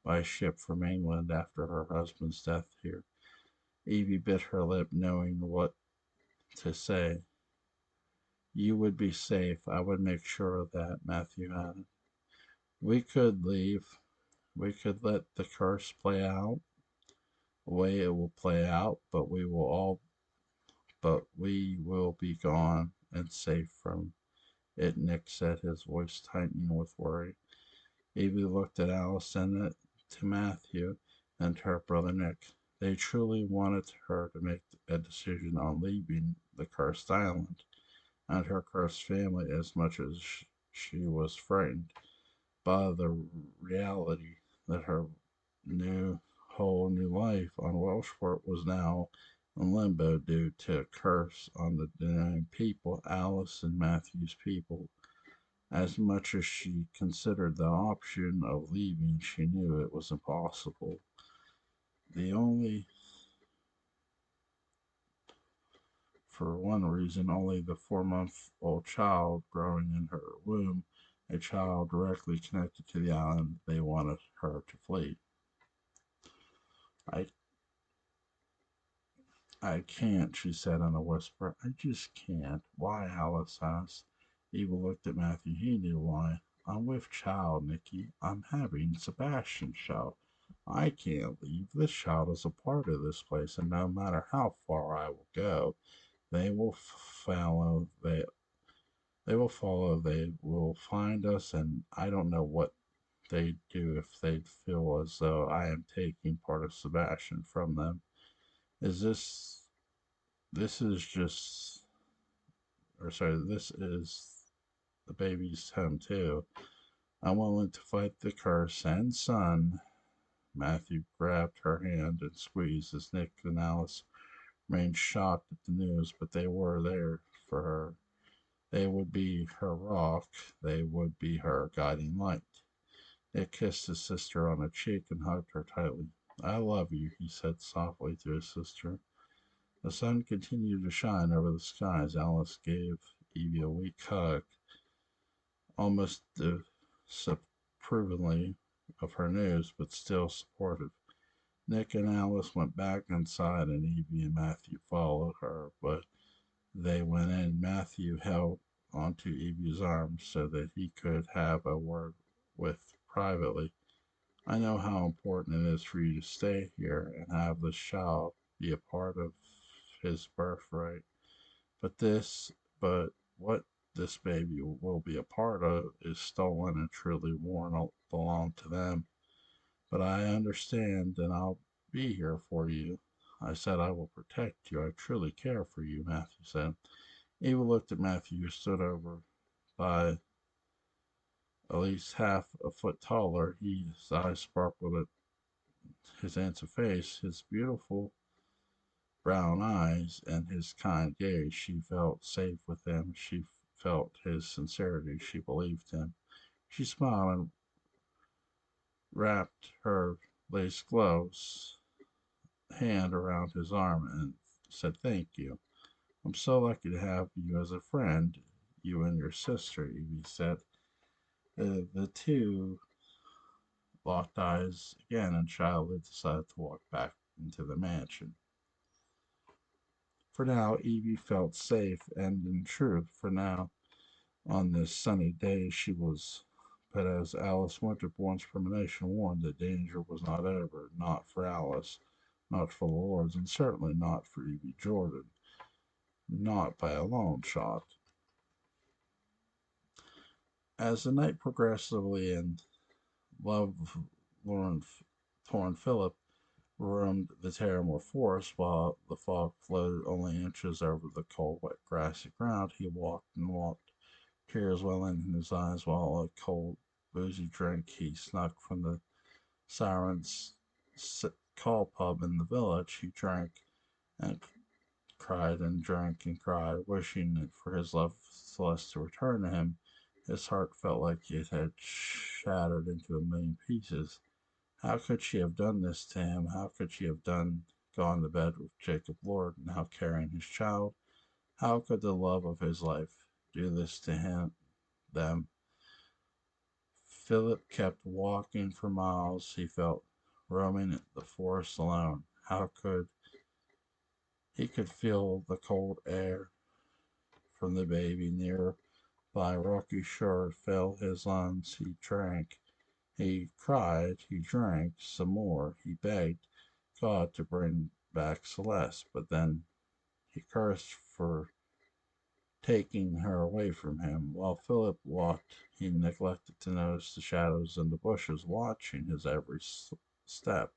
by ship from England after her husband's death here. Evie bit her lip, knowing what to say. You would be safe. I would make sure of that, Matthew added. We could leave. We could let the curse play out the way it will play out, but we will be gone and safe from it, Nick said, his voice tightening with worry. Evie looked at Alice and to Matthew and to her brother Nick. They truly wanted her to make a decision on leaving the cursed island and her cursed family as much as she was frightened by the reality that her new whole new life on Welshport was now in limbo due to a curse on the denying people, Alice and Matthew's people. As much as she considered the option of leaving, she knew it was impossible. The only, for one reason, only the 4-month-old child growing in her womb, a child directly connected to the island they wanted her to flee. I I can't, she said in a whisper. I just can't. Why? Alice asked. Eva looked at Matthew. He knew why. I'm with child, Nicky. I'm having Sebastian shout. I can't leave. This child is a part of this place, and no matter how far I will go, they will follow. They will follow. They will find us, and I don't know what they'd do if they feel as though I am taking part of Sebastian from them. Is this is just, or sorry, this is the baby's home too. I'm willing to fight the curse and son. Matthew grabbed her hand and squeezed as Nick and Alice remained shocked at the news, but they were there for her. They would be her rock. They would be her guiding light. Nick kissed his sister on the cheek and hugged her tightly. I love you, he said softly to his sister. The sun continued to shine over the skies. Alice gave Evie a weak hug, almost disapprovingly of her news, but still supportive. Nick and Alice went back inside, and Evie and Matthew followed her, but they went in. Matthew held onto Evie's arm so that he could have a word with privately. I know how important it is for you to stay here and have this child be a part of his birthright. But this, but what? this baby will be a part of is stolen and truly worn belong to them. But I understand and I'll be here for you. I said I will protect you. I truly care for you, Matthew said. Eva looked at Matthew, who stood over by at least half a foot taller. His eyes sparkled at his aunt's face, his beautiful brown eyes, and his kind gaze. She felt safe with him. She felt his sincerity. She believed him. She smiled and wrapped her lace gloves hand around his arm and said, "Thank you. I'm so lucky to have you as a friend, you and your sister," Evie said. The two locked eyes again and shyly decided to walk back into the mansion. For now, Evie felt safe, and in truth, for now, on this sunny day, she was. But as Alice Winterbourne's premonition warned, the danger was not over, not for Alice, not for the Lords, and certainly not for Evie Jordan, not by a long shot. As the night progressively and love-lorn torn Philip roamed the Terramore forest while the fog floated only inches over the cold, wet, grassy ground. He walked and walked, tears welling in his eyes, while a cold, boozy drink he snuck from the siren's call pub in the village. He drank and cried and drank and cried, wishing for his love Celeste to return to him. His heart felt like it had shattered into a million pieces. How could she have done this to him? How could she have gone to bed with Jacob Lord, now carrying his child? How could the love of his life do this to them? Philip kept walking for miles. He felt roaming the forest alone. How could he could feel the cold air from the baby near by rocky shore fill his lungs. He drank. He cried. He drank some more. He begged God to bring back Celeste, but then he cursed for taking her away from him. While Philip walked, he neglected to notice the shadows in the bushes watching his every step.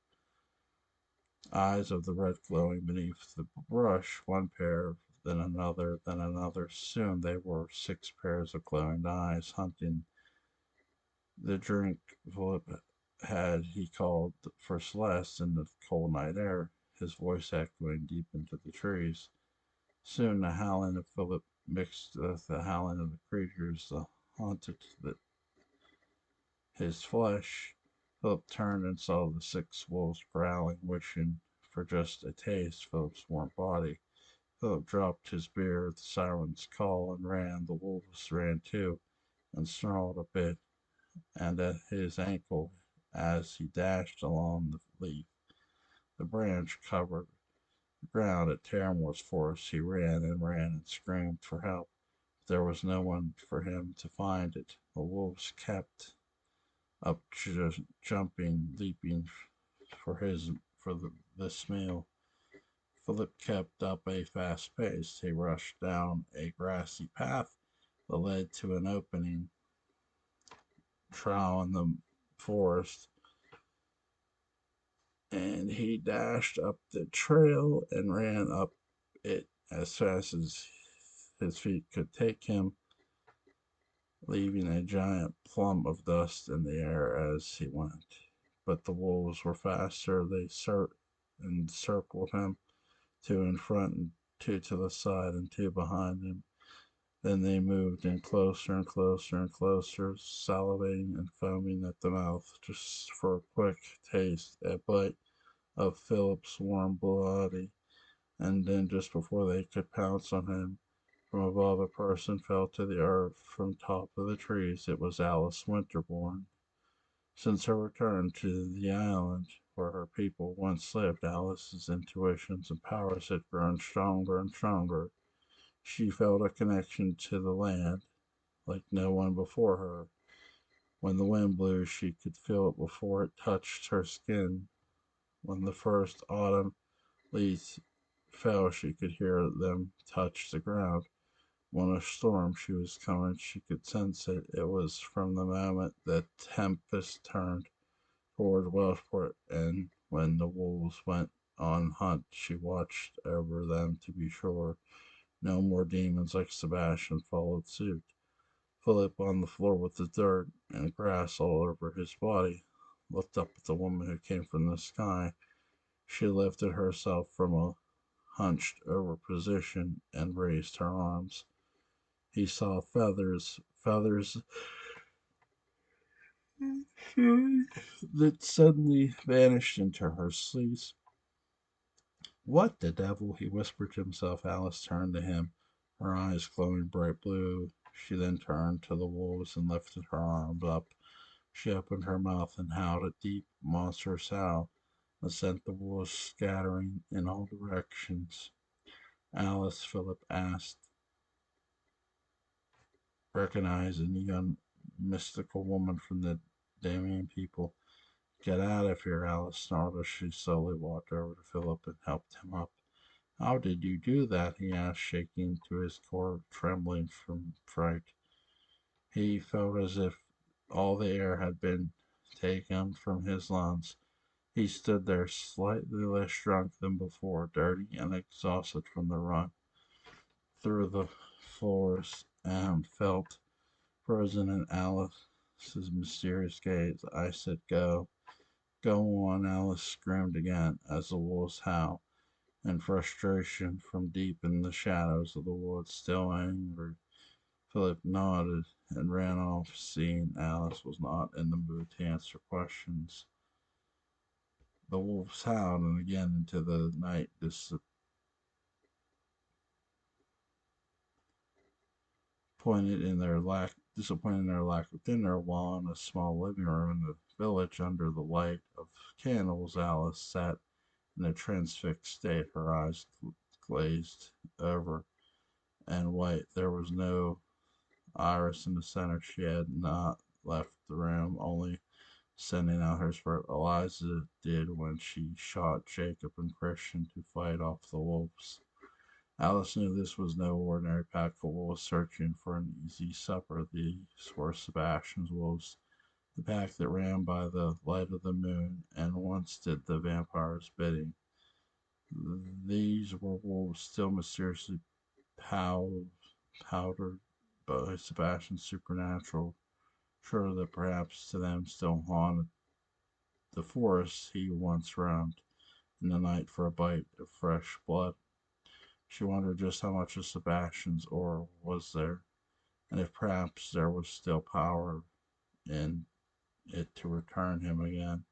Eyes of the red glowing beneath the brush, one pair, then another, then another. Soon they were 6 pairs of glowing eyes hunting the drink Philip had. He called for Celeste in the cold night air, his voice echoing deep into the trees. Soon the howling of Philip mixed with the howling of the creatures that haunted his flesh. Philip turned and saw the 6 wolves growling, wishing for just a taste. Philip's warm body. Philip dropped his beer at the siren's call and ran. The wolves ran too, and snarled a bit, and at his ankle as he dashed along the leaf. The branch covered the ground at Terramore's forest. He ran and ran and screamed for help. There was no one for him to find it. The wolves kept up, jumping, leaping for his for this meal. Philip kept up a fast pace. He rushed down a grassy path that led to an opening trail in the forest, and he dashed up the trail and ran up it as fast as his feet could take him, leaving a giant plum of dust in the air as he went. But the wolves were faster. They encircled him, two in front and two to the side and two behind him. Then they moved in closer and closer and closer, salivating and foaming at the mouth just for a quick taste, a bite of Philip's warm body. And then, just before they could pounce on him, from above a person fell to the earth from top of the trees. It was Alice Winterbourne. Since her return to the island where her people once lived, Alice's intuitions and powers had grown stronger and stronger. She felt a connection to the land like no one before her. When the wind blew, she could feel it before it touched her skin. When the first autumn leaves fell, she could hear them touch the ground. when a storm she was coming. She could sense it. It was from the moment that Tempest turned toward Wellsport, and when the wolves went on hunt, she watched over them to be sure no more demons like Sebastian followed suit. Philip, on the floor with the dirt and grass all over his body, looked up at the woman who came from the sky. She lifted herself from a hunched over position and raised her arms. He saw feathers that suddenly vanished into her sleeves. What the devil? He whispered to himself. Alice turned to him, her eyes glowing bright blue. She then turned to the wolves and lifted her arms up. She opened her mouth and howled a deep, monstrous howl that sent the wolves scattering in all directions. Alice, Philip asked, recognizing the young mystical woman from the Damien people. Get out of here, Alice snarled as she slowly walked over to Philip and helped him up. How did you do that? He asked, shaking to his core, trembling from fright. He felt as if all the air had been taken from his lungs. He stood there slightly less drunk than before, dirty and exhausted from the run through the forest, and felt frozen in Alice's mysterious gaze. I said, go. Go on, Alice screamed again as the wolves howled in frustration from deep in the shadows of the woods. Still angry, Philip nodded and ran off, seeing Alice was not in the mood to answer questions. The wolves howled, and again into the night, disappointed in their lack of dinner, while in a small living room in the village under the light of candles, Alice sat in a transfixed state, her eyes glazed over and white. There was no Iris in the center. She had not left the room, only sending out her spirit. Eliza did when she shot Jacob and Christian to fight off the wolves. Alice knew this was no ordinary pack of wolves searching for an easy supper. These were Sebastian's wolves, the pack that ran by the light of the moon and once did the vampire's bidding. These were wolves still mysteriously pow- powdered by Sebastian's supernatural, sure that perhaps to them still haunted the forest he once roamed in the night for a bite of fresh blood. She wondered just how much of Sebastian's aura was there, and if perhaps there was still power in it to return him again.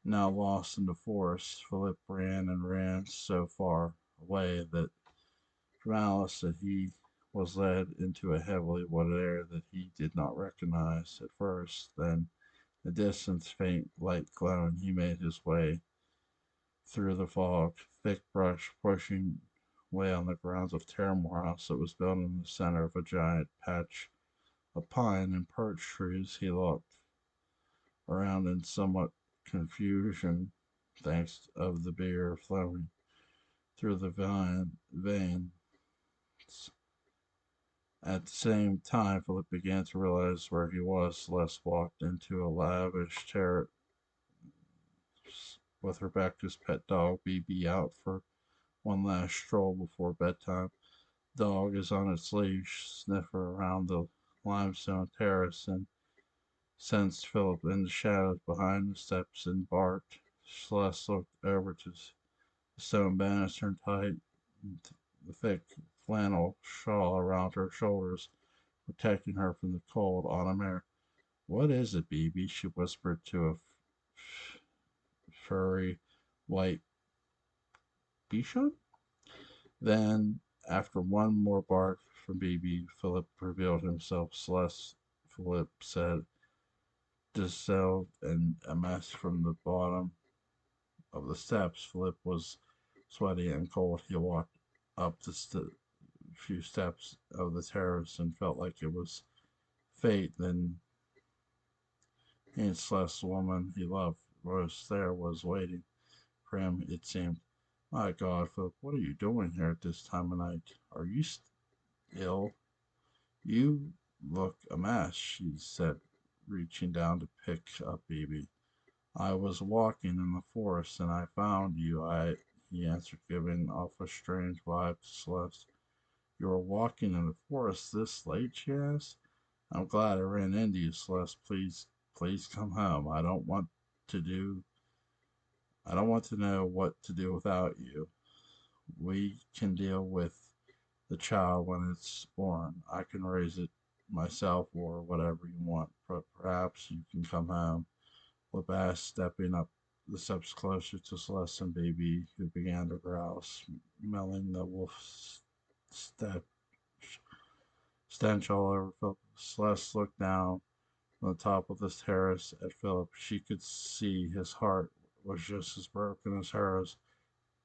Now lost in the forest, Philip ran and ran so far away that from Alice that he was led into a heavily wooded area that he did not recognize at first. Then, the distance faint light glowing, he made his way through the fog, thick brush pushing way on the grounds of Terramore House that was built in the center of a giant patch of pine and birch trees. He looked around in somewhat confusion, thanks of the beer flowing through the veins. At the same time, Philip began to realize where he was. Celeste walked into a lavish terrace with Rebecca's pet dog, BB, out for one last stroll before bedtime. The dog is on its leash, sniffer around the limestone terrace, and sensed Philip in the shadows behind the steps and barked. Celeste looked over to the stone banister and tied the thick flannel shawl around her shoulders, protecting her from the cold autumn air. What is it, BB? She whispered to a furry white bichon. Then, after one more bark from BB, Philip revealed himself. Celeste, Philip said, dissolved in a mess from the bottom of the steps. Philip was sweaty and cold. He walked up the few steps of the terrace and felt like it was fate. Then he and Celeste, the woman he loved, was waiting for him, it seemed. My God, Philip, what are you doing here at this time of night? Are you ill. You look a mess, she said, reaching down to pick up Baby. I was walking in the forest and I found you. He answered, giving off a strange vibe to Celeste. You were walking in the forest this late, she asked. I'm glad I ran into you, Celeste. Please come home. To do, I don't want to know what to do without you. We can deal with the child when it's born. I can raise it myself or whatever you want. But perhaps you can come home. Labash stepping up the steps closer to Celeste and Baby, who began to growl, smelling the wolf's step, stench all over Philip. Celeste looked down on the top of the terrace at Philip. She could see his heart was just as broken as hers,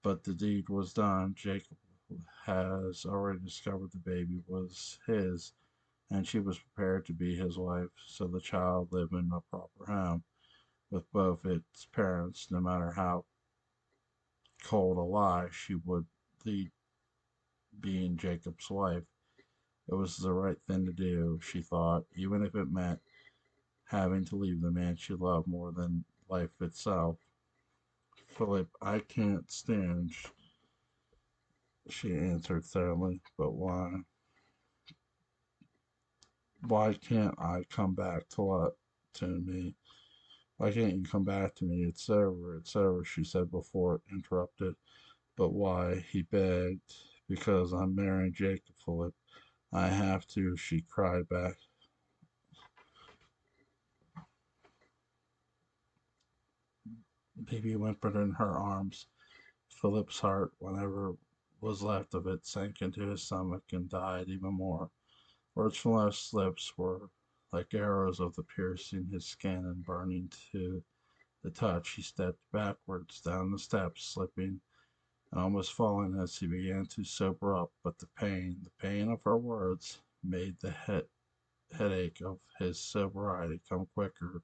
but the deed was done. Jacob has already discovered the baby was his, and she was prepared to be his wife, so the child lived in a proper home with both its parents, no matter how cold a lie she would lead being Jacob's wife. It was the right thing to do, she thought, even if it meant having to leave the man she loved more than life itself. Philip, I can't stand, she answered sadly, but why? Why can't I come back to me? Why can't you come back to me? It's over, she said before it interrupted. But why? He begged. Because I'm marrying Jacob, Philip. I have to, she cried back. Baby whimpered in her arms. Philip's heart, whatever was left of it, sank into his stomach and died even more. Words from Left's lips were like arrows of the piercing his skin and burning to the touch. He stepped backwards down the steps, slipping and almost falling as he began to sober up. But the pain of her words, made the headache of his sobriety come quicker.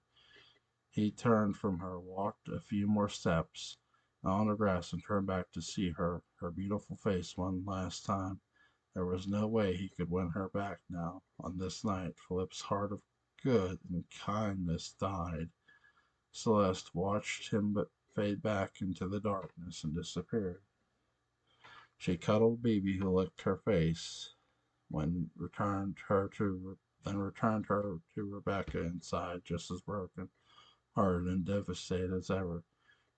He turned from her, walked a few more steps on the grass, and turned back to see her beautiful face one last time. There was no way he could win her back now. On this night, Philip's heart of good and kindness died. Celeste watched him but fade back into the darkness and disappeared. She cuddled Baby, who licked her face, when returned her to then returned her to Rebecca inside, just as broken hearted and devastated as ever.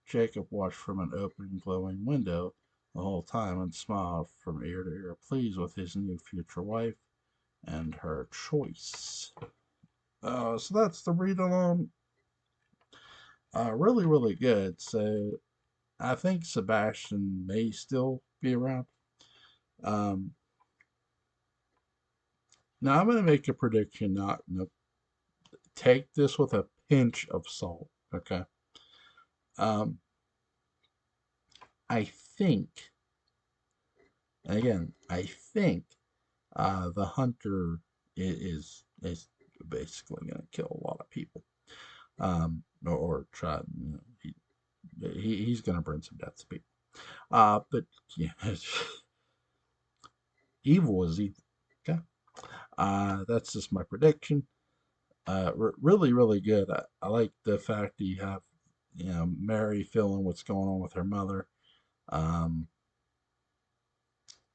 Jacob watched from an open, glowing window the whole time and smiled from ear to ear, pleased with his new future wife and her choice. So that's the read along. Really, really good. So I think Sebastian may still be around. Um, Now I'm going to make a prediction. Not no, take this with a pinch of salt. Okay. Um, I think, and again, I think the hunter is basically going to kill a lot of people, or try. He's going to bring some death to people. But yeah, evil is evil. Okay. That's just my prediction. Really, really good. I like the fact that you have, Mary feeling what's going on with her mother. Um,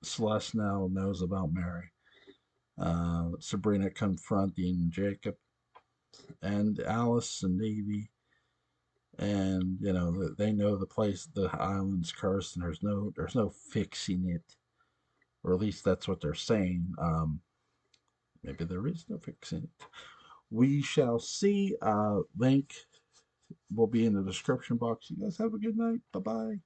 Celeste now knows about Mary. Sabrina confronting Jacob and Alice and Evie, and they know the island's cursed, and there's no fixing it, or at least that's what they're saying. Maybe there is no fixing it. We shall see. Link will be in the description box. You guys have a good night. Bye bye.